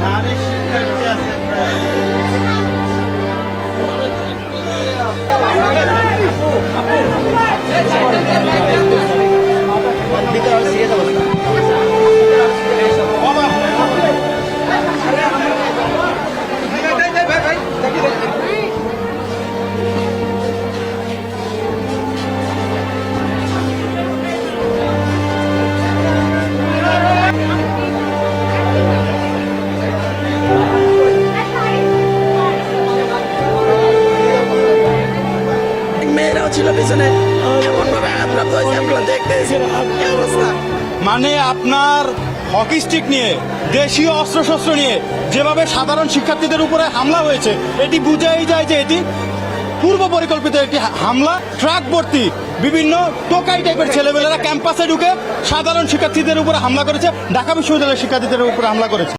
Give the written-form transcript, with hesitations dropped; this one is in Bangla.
নারী শিক্ষার্থী আছে মেয়েরাও ছিল পেছনে এমন ভাবে আঘাতপ্রাপ্ত হয়েছে আমরা দেখতে এসেছিলাম কি অবস্থা। মানে আপনার হকি স্টিক নিয়ে দেশীয় অস্ত্রশস্ত্র নিয়ে যেভাবে সাধারণ শিক্ষার্থীদের উপরে হামলা হয়েছে এটি বুঝাই যায় যে এটি পূর্ব পরিকল্পিত একটি হামলা। ট্রাক ভর্তি বিভিন্ন টোকাই টাইপের ছেলেমেয়েরা ক্যাম্পাসে ঢুকে সাধারণ শিক্ষার্থীদের উপরে হামলা করেছে, ঢাকা বিশ্ববিদ্যালয়ের শিক্ষার্থীদের উপরে হামলা করেছে।